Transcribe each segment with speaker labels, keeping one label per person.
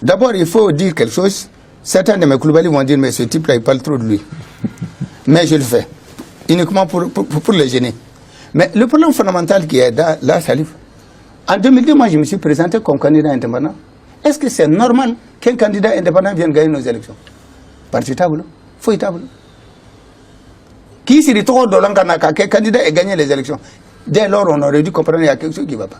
Speaker 1: D'abord, il faut dire quelque chose. Certains de mes Koulibaly vont dire, mais ce type-là, il parle trop de lui. Mais je le fais, uniquement pour le gêner. Mais le problème fondamental qui est là, Salif, en 2002, moi, je me suis présenté comme candidat indépendant. Est-ce que c'est normal qu'un candidat indépendant vienne gagner nos élections? Parti table, faut table. Qui s'y retrouve dans l'Anganaka, quel candidat ait gagné les élections? Dès lors, on aurait dû comprendre qu'il y a quelque chose qui ne va pas.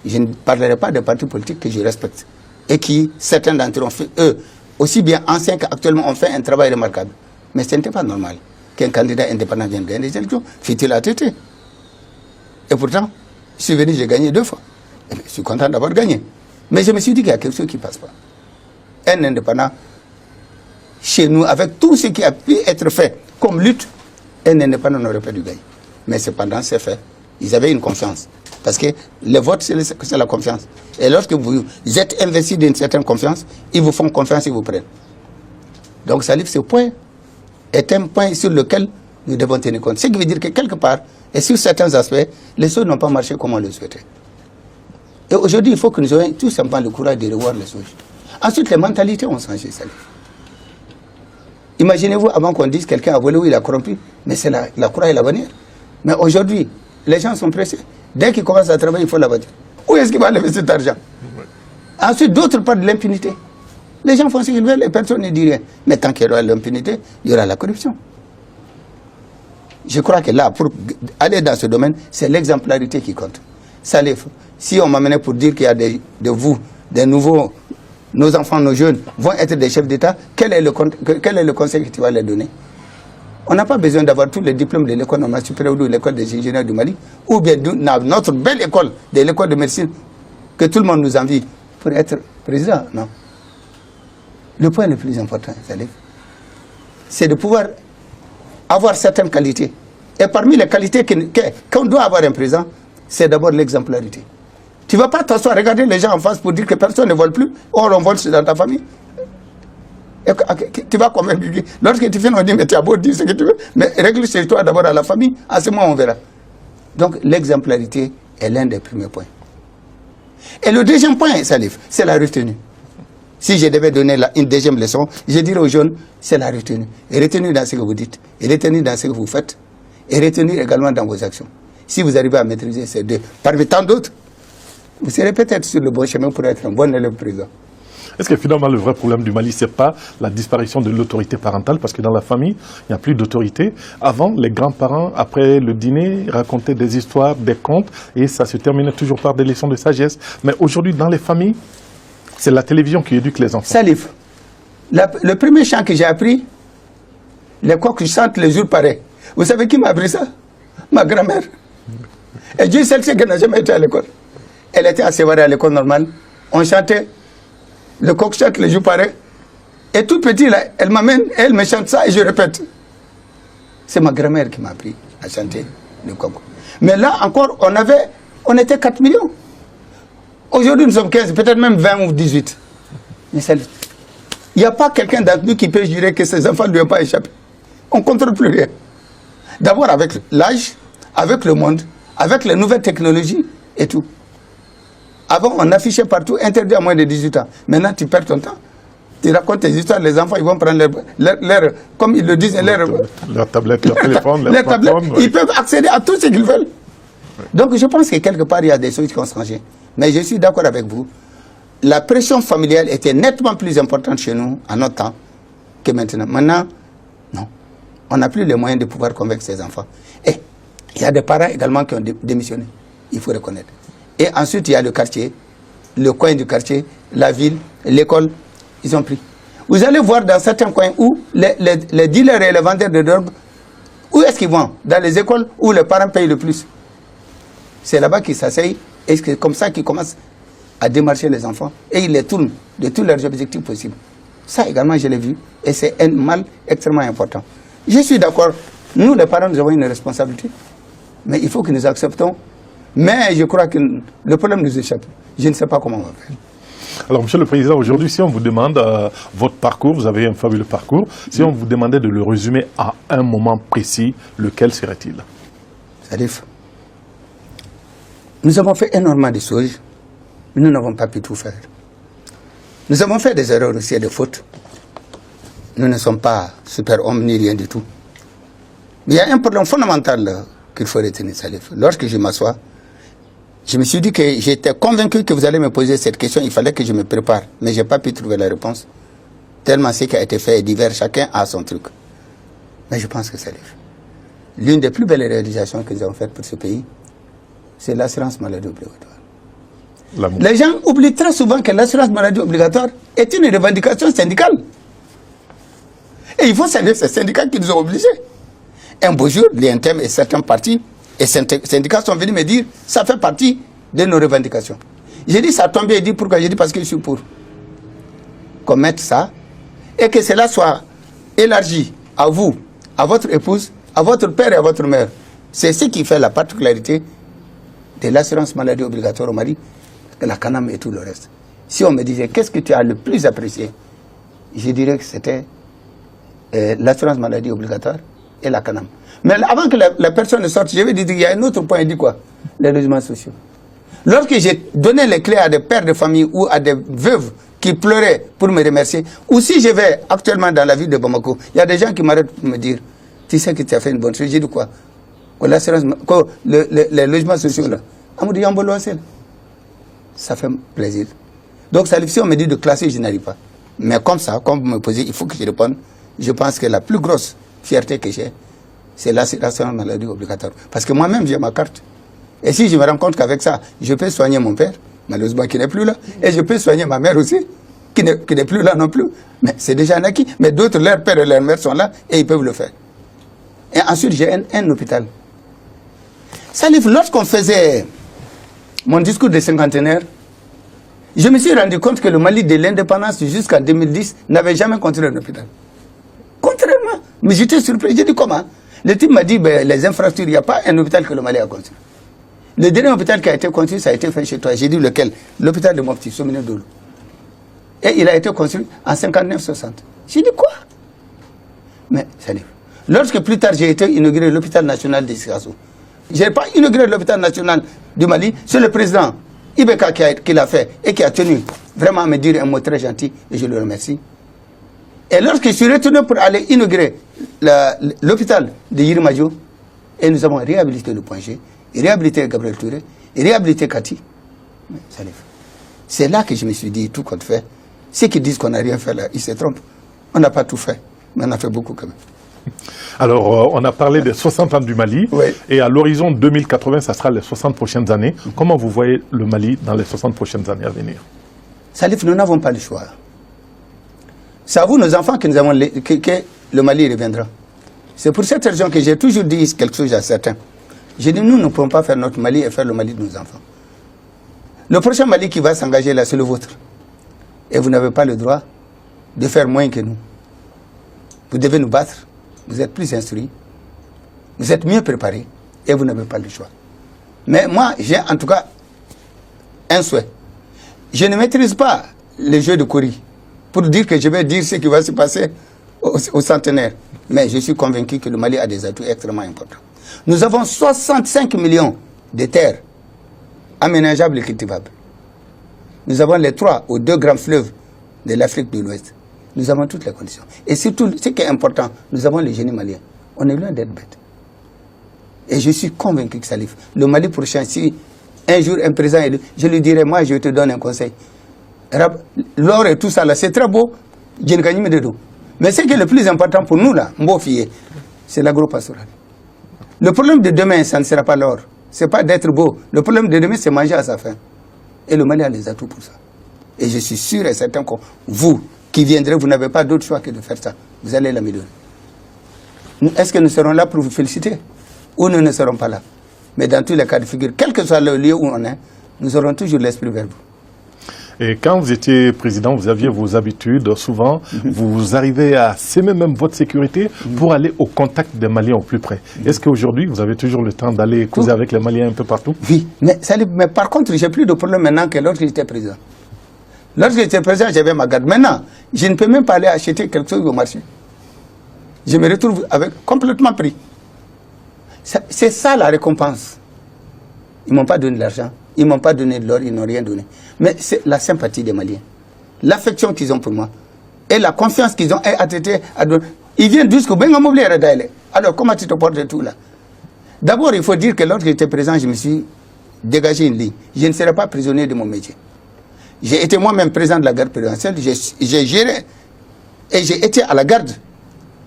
Speaker 1: Je ne parlerai pas des partis politiques que je respecte. Et qui, certains d'entre eux ont fait, eux, aussi bien anciens qu'actuellement, ont fait un travail remarquable. Mais ce n'était pas normal qu'un candidat indépendant vienne gagner les élections, fit-il à traiter. Et pourtant, je suis venu, j'ai gagné 2 fois. Et je suis content d'avoir gagné. Mais je me suis dit qu'il y a quelque chose qui ne passe pas. Un indépendant, chez nous, avec tout ce qui a pu être fait comme lutte, un indépendant n'aurait pas dû gagner. Mais cependant, c'est fait. Ils avaient une confiance. Parce que le vote, c'est la confiance. Et lorsque vous êtes investi d'une certaine confiance, ils vous font confiance et vous prennent. Donc, Salif, ce point est un point sur lequel nous devons tenir compte. Ce qui veut dire que quelque part, et sur certains aspects, les choses n'ont pas marché comme on le souhaitait. Et aujourd'hui, il faut que nous ayons tout simplement le courage de revoir les choses. Ensuite, les mentalités ont changé, Salif. Imaginez-vous, avant qu'on dise quelqu'un a volé ou il a corrompu, mais c'est la croix et la bannière. Mais aujourd'hui, les gens sont pressés. Dès qu'ils commencent à travailler, il faut la voiture. Où est-ce qu'il va lever cet argent? Ensuite, d'autres parlent de l'impunité. Les gens font ce qu'ils veulent et personne ne dit rien. Mais tant qu'il y aura l'impunité, il y aura la corruption. Je crois que là, pour aller dans ce domaine, c'est l'exemplarité qui compte. Salif, si on m'amenait pour dire qu'il y a des nouveaux, nos enfants, nos jeunes vont être des chefs d'État, quel est le conseil que tu vas leur donner? On n'a pas besoin d'avoir tous les diplômes de l'école normale supérieure ou de l'école des ingénieurs du Mali, ou bien notre belle école, de l'école de médecine, que tout le monde nous envie, pour être président. Non. Le point le plus important, c'est de pouvoir avoir certaines qualités. Et parmi les qualités qu'on doit avoir un président, c'est d'abord l'exemplarité. Tu ne vas pas t'asseoir, regarder les gens en face pour dire que personne ne vole plus, or on vole dans ta famille. Et tu vas convaincre. Lorsque tu fais, on dit, mais tu as beau dire ce que tu veux, mais règle chez toi d'abord à la famille, à ce moment on verra. Donc l'exemplarité est l'un des premiers points. Et le deuxième point, Salif, c'est la retenue. Si je devais donner une deuxième leçon, je dirais aux jeunes, c'est la retenue. Et retenue dans ce que vous dites, et retenue dans ce que vous faites, et retenue également dans vos actions. Si vous arrivez à maîtriser ces deux, parmi tant d'autres, vous serez peut-être sur le bon chemin pour être un bon élève président.
Speaker 2: Est-ce que finalement le vrai problème du Mali, ce n'est pas la disparition de l'autorité parentale? Parce que dans la famille, il n'y a plus d'autorité. Avant, les grands-parents, après le dîner, racontaient des histoires, des contes, et ça se terminait toujours par des leçons de sagesse. Mais aujourd'hui, dans les familles, c'est la télévision qui éduque les enfants.
Speaker 1: Salif, le premier chant que j'ai appris, les coqs chantent les jours pareils. Vous savez qui m'a appris ça? Ma grand-mère. Et Dieu seul sait qu'elle n'a jamais été à l'école. Elle était à Sévaré à l'école normale. On chantait. Le coq chante les jours pareils. Et tout petit, là, elle m'amène, elle me chante ça et je répète. C'est ma grand-mère qui m'a appris à chanter le coq. Mais là encore, on était 4 millions. Aujourd'hui, nous sommes 15, peut-être même 20 ou 18. Mais il n'y a pas quelqu'un d'entre nous qui peut jurer que ses enfants ne lui ont pas échappé. On ne contrôle plus rien. D'abord avec l'âge, avec le monde, avec les nouvelles technologies et tout. Avant, on affichait partout, interdit à moins de 18 ans. Maintenant, tu perds ton temps. Tu racontes tes histoires, les enfants, ils vont prendre leur comme ils le disent,
Speaker 2: leur tablette, leur téléphone, leur
Speaker 1: smartphone. Ils peuvent accéder à tout ce qu'ils veulent. Ouais. Donc, je pense que quelque part, il y a des choses qui ont changé. Mais je suis d'accord avec vous. La pression familiale était nettement plus importante chez nous, à notre temps, que maintenant. Maintenant, non. On n'a plus les moyens de pouvoir convaincre ces enfants. Et il y a des parents également qui ont démissionné. Il faut reconnaître. Et ensuite, il y a le quartier, le coin du quartier, la ville, l'école, ils ont pris. Vous allez voir dans certains coins où les dealers et les vendeurs de drogue, où est-ce qu'ils vont? Dans les écoles où les parents payent le plus. C'est là-bas qu'ils s'asseyent et c'est comme ça qu'ils commencent à démarcher les enfants et ils les tournent de tous leurs objectifs possibles. Ça également, je l'ai vu et c'est un mal extrêmement important. Je suis d'accord, nous les parents, nous avons une responsabilité, mais il faut que nous acceptons. Mais je crois que le problème nous échappe. Je ne sais pas comment on va faire.
Speaker 2: Alors, Monsieur le Président, aujourd'hui, si on vous demande votre parcours, vous avez un fabuleux parcours, si on vous demandait de le résumer à un moment précis, lequel serait-il?
Speaker 1: Salif, nous avons fait énormément de choses, mais nous n'avons pas pu tout faire. Nous avons fait des erreurs aussi et des fautes. Nous ne sommes pas super-hommes ni rien du tout. Mais il y a un problème fondamental qu'il faut retenir, Salif. Lorsque je m'assois, je me suis dit que j'étais convaincu que vous allez me poser cette question, il fallait que je me prépare. Mais je n'ai pas pu trouver la réponse. Tellement ce qui a été fait est divers, chacun a son truc. Mais je pense que Salif, l'une des plus belles réalisations que nous avons faites pour ce pays, c'est l'assurance maladie obligatoire. Les gens oublient très souvent que l'assurance maladie obligatoire est une revendication syndicale. Et il faut saluer ces syndicats qui nous ont obligés. Un beau jour, l'INTEM et certains partis et syndicats sont venus me dire ça fait partie de nos revendications. J'ai dit ça tombe bien, il dit pourquoi? J'ai dit parce que je suis pour qu'on mette ça et que cela soit élargi à vous, à votre épouse, à votre père et à votre mère. C'est ce qui fait la particularité de l'assurance maladie obligatoire au Mali, la CANAM et tout le reste. Si on me disait qu'est-ce que tu as le plus apprécié, je dirais que c'était l'assurance maladie obligatoire et la CANAM. Mais avant que la personne ne sorte, je vais dire qu'il y a un autre point, il dit quoi? Les logements sociaux. Lorsque j'ai donné les clés à des pères de famille ou à des veuves qui pleuraient pour me remercier, ou si je vais actuellement dans la ville de Bamako, il y a des gens qui m'arrêtent pour me dire, tu sais que tu as fait une bonne chose. J'ai dit quoi? Les logements sociaux là. Ça fait plaisir. Donc si on me dit de classer, je n'arrive pas. Mais comme ça, comme vous me posez, il faut que je réponde. Je pense que la plus grosse fierté que j'ai, c'est l'assurance maladie obligatoire. Parce que moi-même, j'ai ma carte. Et si je me rends compte qu'avec ça, je peux soigner mon père, malheureusement qui n'est plus là, et je peux soigner ma mère aussi, qui n'est plus là non plus. Mais c'est déjà un acquis. Mais d'autres, leurs pères et leurs mères sont là, et ils peuvent le faire. Et ensuite, j'ai un hôpital. Salif, lorsqu'on faisait mon discours de cinquantenaire, je me suis rendu compte que le Mali de l'indépendance jusqu'en 2010 n'avait jamais construit un hôpital. Contrairement. Mais j'étais surpris. J'ai dit comment? Le type m'a dit, ben, les infrastructures, il n'y a pas un hôpital que le Mali a construit. Le dernier hôpital qui a été construit, ça a été fait chez toi. J'ai dit lequel? L'hôpital de Mopti, Somine Doulou. Et il a été construit en 59-60. J'ai dit quoi? Mais, Salif, lorsque plus tard j'ai été inauguré l'hôpital national de Sikasso, je n'ai pas inauguré l'hôpital national du Mali, c'est le président Ibeka qui l'a fait et qui a tenu vraiment à me dire un mot très gentil et je le remercie. Et lorsque je suis retourné pour aller inaugurer l'hôpital de Yirimadio, et nous avons réhabilité le Point G, réhabilité Gabriel Touré, réhabilité Kati. C'est là que je me suis dit, tout compte fait, ceux qui disent qu'on n'a rien fait là, ils se trompent. On n'a pas tout fait, mais on a fait beaucoup quand même.
Speaker 2: Alors, on a parlé des 60 ans du Mali,
Speaker 1: oui.
Speaker 2: Et à l'horizon 2080, ça sera les 60 prochaines années. Comment vous voyez le Mali dans les 60 prochaines années à venir?
Speaker 1: Salif, nous n'avons pas le choix. C'est à vous, nos enfants, que le Mali reviendra. C'est pour cette raison que j'ai toujours dit quelque chose à certains. J'ai dit, nous ne pouvons pas faire notre Mali et faire le Mali de nos enfants. Le prochain Mali qui va s'engager là, c'est le vôtre. Et vous n'avez pas le droit de faire moins que nous. Vous devez nous battre. Vous êtes plus instruits. Vous êtes mieux préparés. Et vous n'avez pas le choix. Mais moi, j'ai en tout cas un souhait. Je ne maîtrise pas les jeux de Kori pour dire que je vais dire ce qui va se passer au centenaire. Mais je suis convaincu que le Mali a des atouts extrêmement importants. Nous avons 65 millions de terres aménageables et cultivables. Nous avons les 3 ou 2 grands fleuves de l'Afrique de l'Ouest. Nous avons toutes les conditions. Et surtout, ce qui est important, nous avons le génie malien. On est loin d'être bête. Et je suis convaincu que Salif, le Mali prochain, si un jour un président est élu, je lui dirai, moi je te donne un conseil. L'or et tout ça là, c'est très beau, mais ce qui est le plus important pour nous là, c'est l'agro-pastoral. Le problème de demain, ça ne sera pas l'or. Ce n'est pas d'être beau. Le problème de demain, c'est manger à sa faim. Et le Mali a les atouts pour ça. Et je suis sûr et certain que vous, qui viendrez, vous n'avez pas d'autre choix que de faire ça. Vous allez l'améliorer. Est-ce que nous serons là pour vous féliciter? Ou nous ne serons pas là? Mais dans tous les cas de figure, quel que soit le lieu où on est, nous aurons toujours l'esprit vers vous.
Speaker 2: Et quand vous étiez président, vous aviez vos habitudes. Souvent, vous arrivez à s'aimer même votre sécurité pour aller au contact des Maliens au plus près. Est-ce qu'aujourd'hui, vous avez toujours le temps d'aller causer avec les Maliens un peu partout?
Speaker 1: Oui, mais par contre, j'ai plus de problème maintenant que lorsque j'étais président. Lorsque j'étais président, j'avais ma garde. Maintenant, je ne peux même pas aller acheter quelque chose au marché. Je me retrouve avec complètement pris. C'est ça la récompense. Ils ne m'ont pas donné de l'argent, ils ne m'ont pas donné de l'or, ils n'ont rien donné. Mais c'est la sympathie des Maliens, l'affection qu'ils ont pour moi et la confiance qu'ils ont à traiter. Ils viennent jusqu'au Bengamobli. Alors, comment tu te portes de tout là? D'abord, il faut dire que lorsque j'étais présent, je me suis dégagé une ligne. Je ne serai pas prisonnier de mon métier. J'ai été moi-même président de la garde présidentielle. J'ai géré et j'ai été à la garde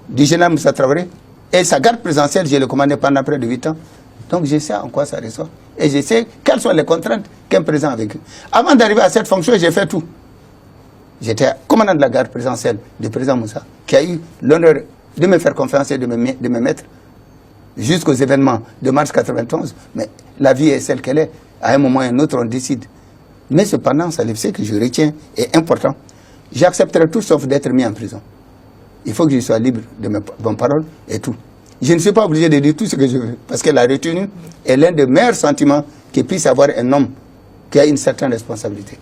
Speaker 1: du général Moussa Traoré. Et sa garde présidentielle, je l'ai commandé pendant près de 8 ans. Donc, je sais en quoi ça ressort. Et je sais quelles sont les contraintes qu'un président a vécues. Avant d'arriver à cette fonction, j'ai fait tout. J'étais commandant de la garde présidentielle du président Moussa, qui a eu l'honneur de me faire confiance et de me mettre jusqu'aux événements de mars 91. Mais la vie est celle qu'elle est. À un moment ou à un autre, on décide. Mais cependant, ce que je retiens est important. J'accepterai tout sauf d'être mis en prison. Il faut que je sois libre de mes bonnes paroles et tout. Je ne suis pas obligé de dire tout ce que je veux, parce que la retenue est l'un des meilleurs sentiments que puisse avoir un homme qui a une certaine responsabilité.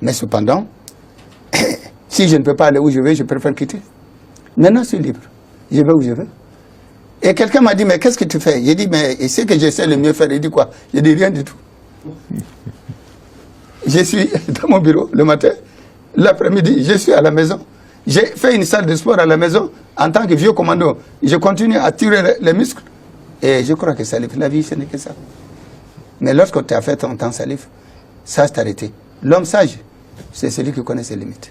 Speaker 1: Mais cependant, si je ne peux pas aller où je veux, je préfère quitter. Maintenant, je suis libre. Je vais où je veux. Et quelqu'un m'a dit, mais qu'est-ce que tu fais? J'ai dit, mais c'est que j'essaie le mieux faire. Il dit quoi? J'ai dit, rien du tout. Je suis dans mon bureau le matin, l'après-midi, je suis à la maison. J'ai fait une salle de sport à la maison en tant que vieux commando. Je continue à tirer les muscles. Et je crois que Salif, la vie, ce n'est que ça. Mais lorsque tu as fait ton temps, Salif, ça s'est arrêté. L'homme sage, c'est celui qui connaît ses limites.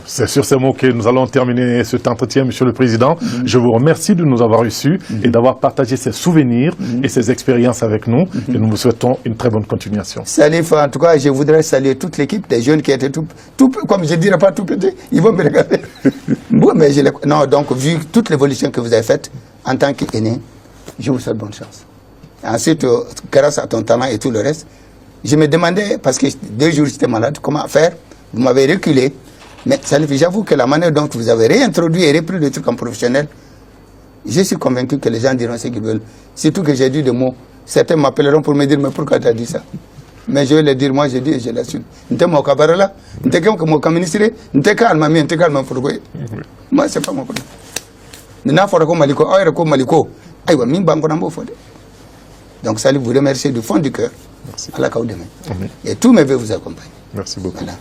Speaker 2: C'est sur ces mots que nous allons terminer cet entretien, Monsieur le Président. Je vous remercie de nous avoir reçus et d'avoir partagé ces souvenirs et ces expériences avec nous. Et nous vous souhaitons une très bonne continuation.
Speaker 1: Salif, en tout cas, je voudrais saluer toute l'équipe des jeunes qui étaient tout comme je ne dirais pas tout petits, ils vont me regarder. Bon, mais non, donc, vu toute l'évolution que vous avez faite en tant qu'aîné, je vous souhaite bonne chance. Ensuite, grâce à ton talent et tout le reste, je me demandais, parce que 2 jours j'étais malade, comment faire. Vous m'avez reculé. Mais Salif, j'avoue que la manière dont vous avez réintroduit et repris le truc en professionnel, je suis convaincu que les gens diront ce qu'ils veulent. Surtout que j'ai dit des mots. Certains m'appelleront pour me dire, mais pourquoi tu as dit ça? Mais je vais le dire, moi je dis et je l'assume. N'était mon cabaret là, n'était qu'un ministre, n'était qu'un almami, n'était qu'un almami. Moi, c'est pas mon problème. Maintenant, il faut que Maliko, Maliko, aïwa, min bango nambo fode. Donc, Salif, vous remercier du fond du cœur.
Speaker 2: Merci.
Speaker 1: À la Kaoudeme. Et tous mes vœux vous accompagnent.
Speaker 2: Merci beaucoup.
Speaker 1: Voilà.